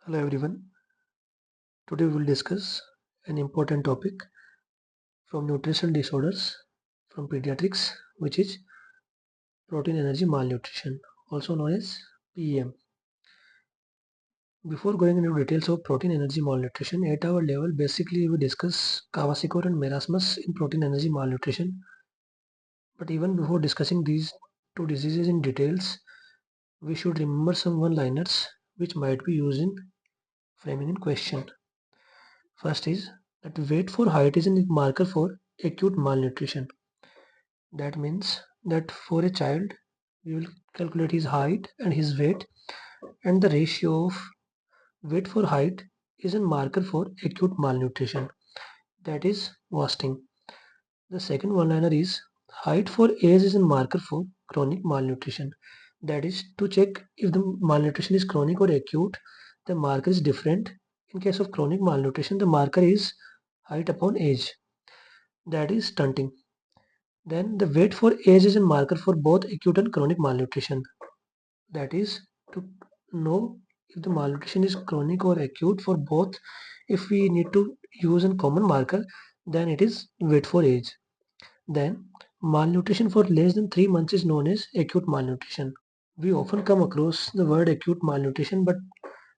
Hello everyone. Today we will discuss an important topic from nutritional disorders from pediatrics, which is protein energy malnutrition, also known as PEM. Before going into details of protein energy malnutrition, at our level, basically we discuss Kawashiorkor and Marasmus in protein energy malnutrition. But even before discussing these two diseases in details, we should remember some one-liners which might be used in framing in question. First is that weight for height is a marker for acute malnutrition. That means that for a child, we will calculate his height and his weight, and the ratio of weight for height is a marker for acute malnutrition. That is wasting. The second one-liner is height for age is a marker for chronic malnutrition. That is to check if the malnutrition is chronic or acute. The marker is different. In case of chronic malnutrition, the marker is height upon age. That is stunting. Then the weight for age is a marker for both acute and chronic malnutrition. That is to know if the malnutrition is chronic or acute for both. If we need to use a common marker, then it is weight for age. Then malnutrition for less than 3 months is known as acute malnutrition. We often come across the word acute malnutrition, but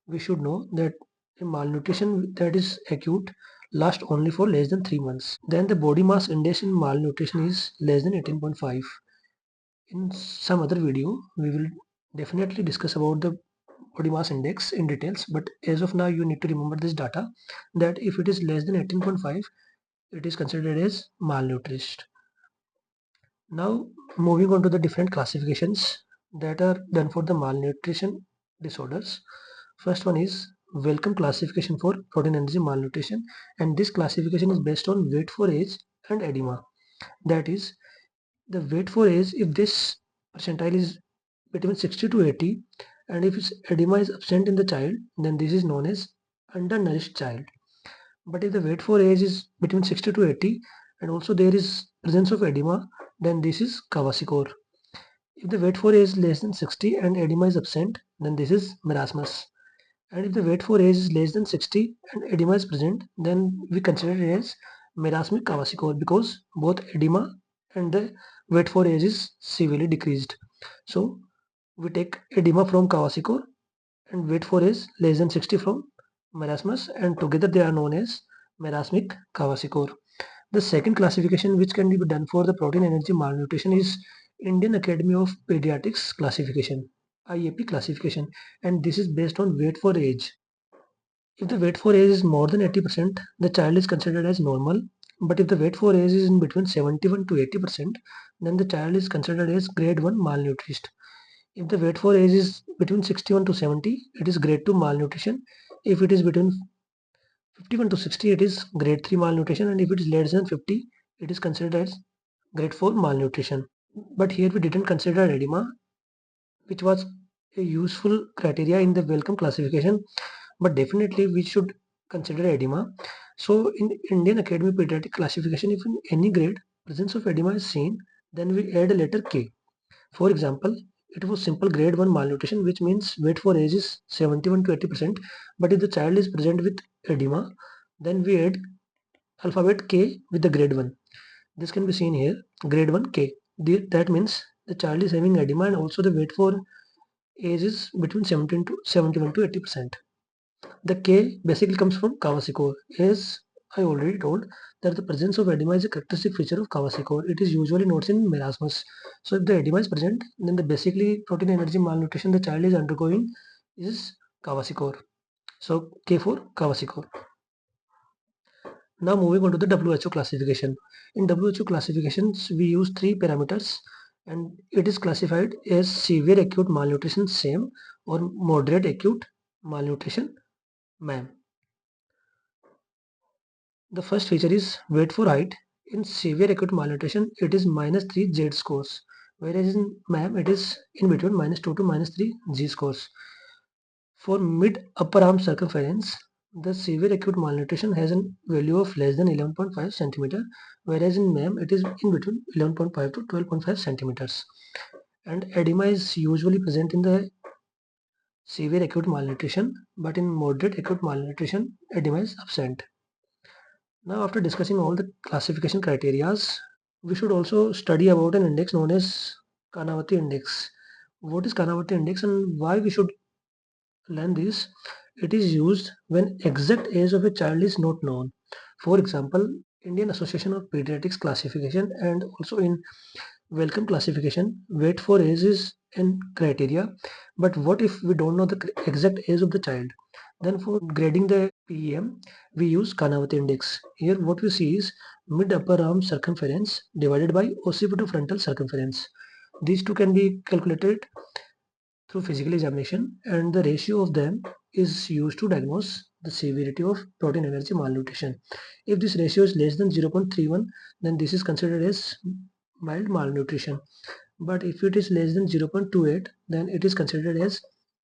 we should know that a malnutrition that is acute lasts only for less than 3 months. Then the body mass index in malnutrition is less than 18.5. In some other video, we will definitely discuss about the body mass index in details, but as of now you need to remember this data, that if it is less than 18.5, it is considered as malnourished. Now moving on to the different classifications that are done for the malnutrition disorders. First one is Wellcome classification for protein energy malnutrition, and this classification is based on weight for age and edema. That is, the weight for age, if this percentile is between 60 to 80, and if its edema is absent in the child, then this is known as undernourished child. But if the weight for age is between 60 to 80 and also there is presence of edema, then this is Kawashiorkor. If the weight for age is less than 60 and edema is absent, then this is Marasmus. And if the weight for age is less than 60 and edema is present, then we consider it as Marasmic Kawashiorkor, because both edema and the weight for age is severely decreased. So we take edema from Kawashiorkor and weight for age less than 60 from Marasmus, and together they are known as Marasmic Kawashiorkor. The second classification which can be done for the protein energy malnutrition is Indian Academy of Paediatrics classification, IAP classification, and this is based on weight for age. If the weight for age is more than 80%, the child is considered as normal. But if the weight for age is in between 71 to 80%, then the child is considered as grade 1 malnourished. If the weight for age is between 61 to 70, it is grade 2 malnutrition. If it is between 51 to 60, it is grade 3 malnutrition, and if it is less than 50, it is considered as grade 4 malnutrition. But here we didn't consider edema, which was a useful criteria in the Wellcome classification, but definitely we should consider edema. So in Indian Academy Pediatric classification, if in any grade presence of edema is seen, then we add a letter K. For example, it was simple grade 1 malnutrition, which means weight for age is 71 to 80%, but if the child is present with edema, then we add alphabet K with the grade 1. This can be seen here, grade 1 K. That means the child is having edema and also the weight for age is between 17 to 71 to 80%. The K basically comes from Kawashiorkor. As I already told, that the presence of edema is a characteristic feature of Kawashiorkor. It is usually noticed in Marasmus. So if the edema is present, then the basically protein energy malnutrition the child is undergoing is Kawashiorkor. So K for Kawashiorkor. Now moving on to the WHO classification. In WHO classifications, we use 3 parameters, and it is classified as severe acute malnutrition same or moderate acute malnutrition MAM. The first feature is weight for height. In severe acute malnutrition, it is -3 Z scores, whereas in MAM it is in between -2 to -3 Z scores. For mid upper arm circumference, the severe acute malnutrition has a value of less than 11.5 centimeter, whereas in MAM it is in between 11.5 to 12.5 centimeters. And edema is usually present in the severe acute malnutrition, but in moderate acute malnutrition, edema is absent. Now, after discussing all the classification criterias, we should also study about an index known as Kanavati index. What is Kanavati index and why we should learn this? It is used when exact age of a child is not known. For example, Indian Association of Paediatrics classification and also in Wellcome classification, weight for age is an criteria. But what if we don't know the exact age of the child? Then for grading the PEM, we use Kanavati index. Here what we see is mid upper arm circumference divided by occipitofrontal circumference. These two can be calculated through physical examination, and the ratio of them is used to diagnose the severity of protein energy malnutrition. If this ratio is less than 0.31, then this is considered as mild malnutrition. But if it is less than 0.28, then it is considered as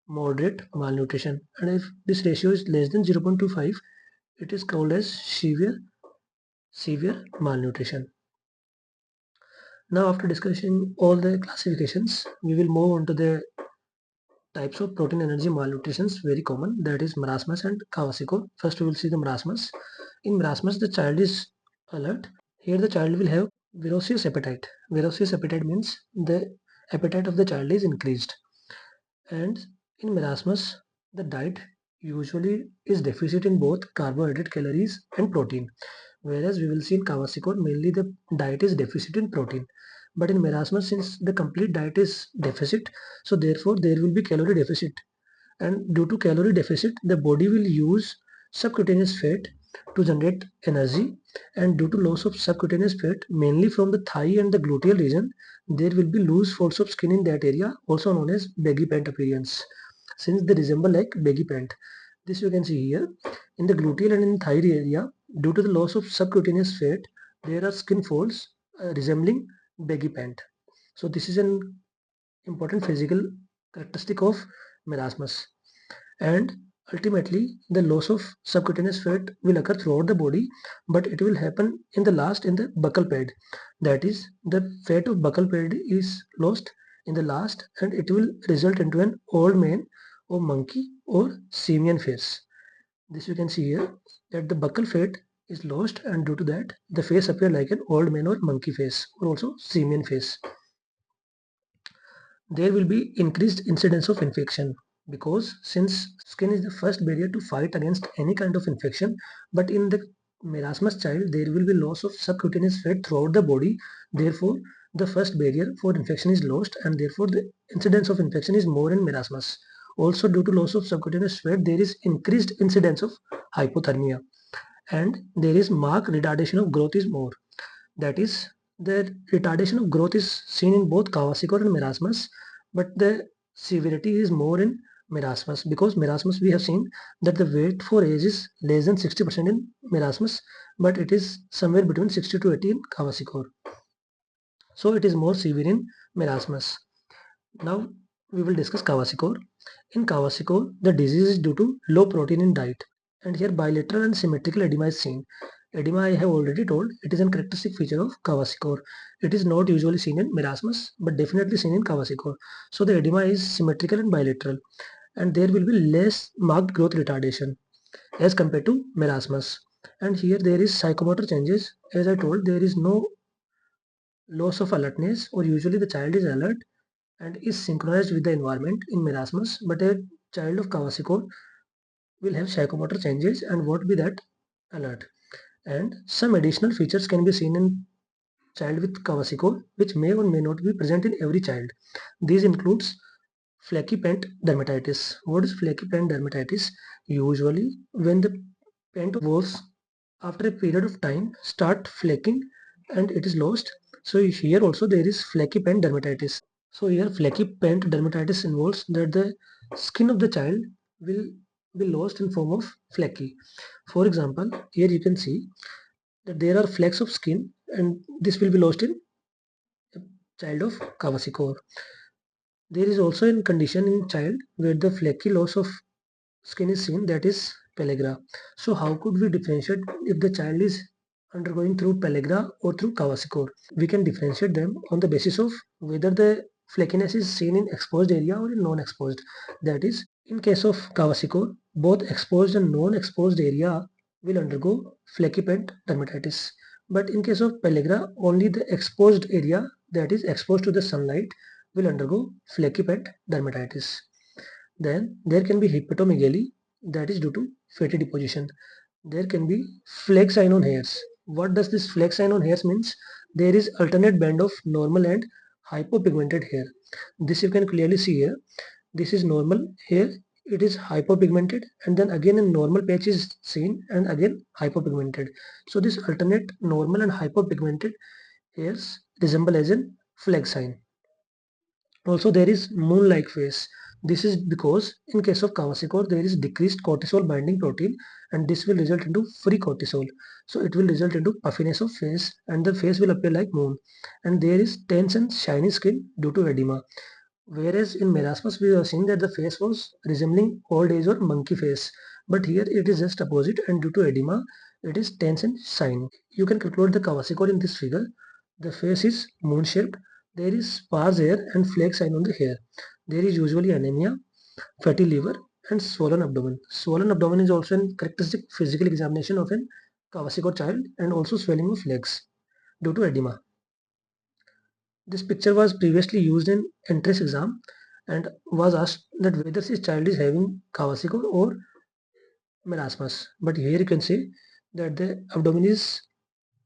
moderate malnutrition. And if this ratio is less than 0.25, it is called as severe malnutrition. Now, after discussing all the classifications, we will move on to the types of protein energy malnutritions, very common, that is Marasmus and Kawashiorkor. First we will see the Marasmus. In Marasmus, the child is alert. Here the child will have voracious appetite. Voracious appetite means the appetite of the child is increased. And in Marasmus, the diet usually is deficit in both carbohydrate, calories and protein. Whereas we will see in Kawashiorkor, mainly the diet is deficit in protein. But in Marasmus, since the complete diet is deficit, so therefore there will be calorie deficit. And due to calorie deficit, the body will use subcutaneous fat to generate energy, and due to loss of subcutaneous fat mainly from the thigh and the gluteal region, there will be loose folds of skin in that area, also known as baggy pant appearance, since they resemble like baggy pant. This you can see here in the gluteal and in thigh area. Due to the loss of subcutaneous fat, there are skin folds resembling baggy pant. So this is an important physical characteristic of marasmus. And ultimately, the loss of subcutaneous fat will occur throughout the body, but it will happen in the last in the buccal pad. That is, the fat of buccal pad is lost in the last, and it will result into an old man or monkey or simian face. This you can see here, that the buccal fat is lost, and due to that the face appear like an old man or monkey face or also simian face. There will be increased incidence of infection, because since skin is the first barrier to fight against any kind of infection, but in the marasmus child there will be loss of subcutaneous fat throughout the body. Therefore the first barrier for infection is lost, and therefore the incidence of infection is more in marasmus. Also, due to loss of subcutaneous fat, there is increased incidence of hypothermia, and there is marked retardation of growth is more. That is, the retardation of growth is seen in both Kawashiorkor and marasmus, but the severity is more in marasmus, because marasmus we have seen that the weight for age is less than 60% in marasmus, but it is somewhere between 60 to 80 in Kawashiorkor. So it is more severe in marasmus. Now we will discuss Kawashiorkor. In Kawashiorkor, the disease is due to low protein in diet, and here bilateral and symmetrical edema is seen. Edema I have already told, it is a characteristic feature of Kawashiorkor. It is not usually seen in marasmus, but definitely seen in Kawashiorkor. So the edema is symmetrical and bilateral, and there will be less marked growth retardation as compared to marasmus. And here there is psychomotor changes. As I told, there is no loss of alertness, or usually the child is alert and is synchronized with the environment in marasmus, but a child of Kawashiorkor will have psychomotor changes and won't be that alert. And some additional features can be seen in child with Kawashiorkor, which may or may not be present in every child. These includes flaky pant dermatitis. What is flaky pant dermatitis? Usually when the pant walls after a period of time start flaking and it is lost. So here also there is flaky pant dermatitis. So here flaky pant dermatitis involves that the skin of the child will be lost in form of flaky. For example, here you can see that there are flecks of skin, and this will be lost in a child of Kawashiorkor. There is also a condition in child where the flaky loss of skin is seen, that is pellagra. So how could we differentiate if the child is undergoing through pellagra or through Kawashiorkor? We can differentiate them on the basis of whether the flakiness is seen in exposed area or in non-exposed. That is, in case of Kawashiorkor, both exposed and non-exposed area will undergo flaky pet dermatitis. But in case of pellagra, only the exposed area, that is exposed to the sunlight, will undergo flaky pet dermatitis. Then there can be hepatomegaly, that is due to fatty deposition. There can be flake sign on hairs. What does this flake sign on hairs means? There is alternate band of normal and hypopigmented hair. This you can clearly see here. This is normal hair, it is hypopigmented, and then again a normal patch is seen and again hypopigmented. So this alternate normal and hypopigmented hairs resemble as a flag sign. Also there is moon-like face. This is because in case of Kawashiorkor there is decreased cortisol binding protein, and this will result into free cortisol. So it will result into puffiness of face and the face will appear like moon. And there is tense and shiny skin due to edema. Whereas in Marasmus we are seeing that the face was resembling old age or monkey face. But here it is just opposite, and due to edema it is tense and shiny. You can conclude the Kawashiorkor in this figure. The face is moon shaped. There is sparse hair and flake sign on the hair. There is usually anemia, fatty liver, and swollen abdomen. Swollen abdomen is also a characteristic physical examination of an Kawashiorkor child, and also swelling of legs due to edema. This picture was previously used in entrance exam and was asked that whether this child is having Kawashiorkor or Marasmus. But here you can see that the abdomen is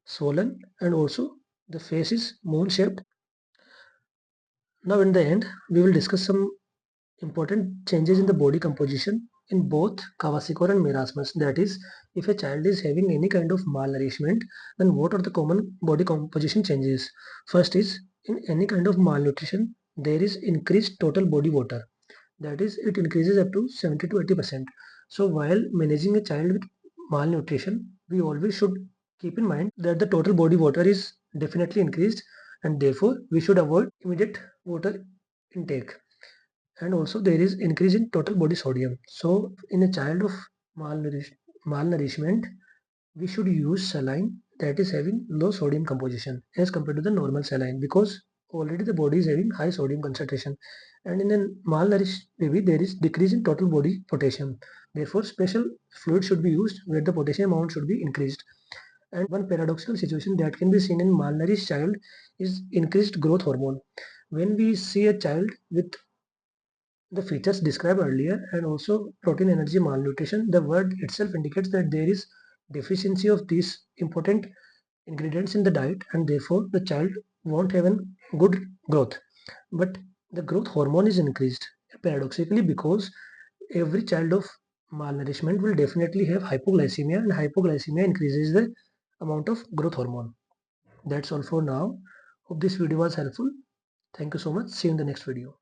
swollen and also the face is moon shaped. Now in the end, we will discuss some important changes in the body composition in both Kawashiorkor and Marasmus. That is, if a child is having any kind of malnourishment, then what are the common body composition changes? First is, in any kind of malnutrition, there is increased total body water. That is, it increases up to 70 to 80%. So while managing a child with malnutrition, we always should keep in mind that the total body water is definitely increased, and therefore we should avoid immediate water intake. And also there is increase in total body sodium. So in a child of malnourishment, we should use saline that is having low sodium composition as compared to the normal saline, because already the body is having high sodium concentration. And in a malnourished baby there is decrease in total body potassium. Therefore special fluid should be used where the potassium amount should be increased. And one paradoxical situation that can be seen in malnourished child is increased growth hormone. When we see a child with the features described earlier and also protein energy malnutrition, the word itself indicates that there is deficiency of these important ingredients in the diet, and therefore the child won't have a good growth. But the growth hormone is increased paradoxically, because every child of malnourishment will definitely have hypoglycemia, and hypoglycemia increases the amount of growth hormone. That's all for now. Hope this video was helpful. Thank you so much. See you in the next video.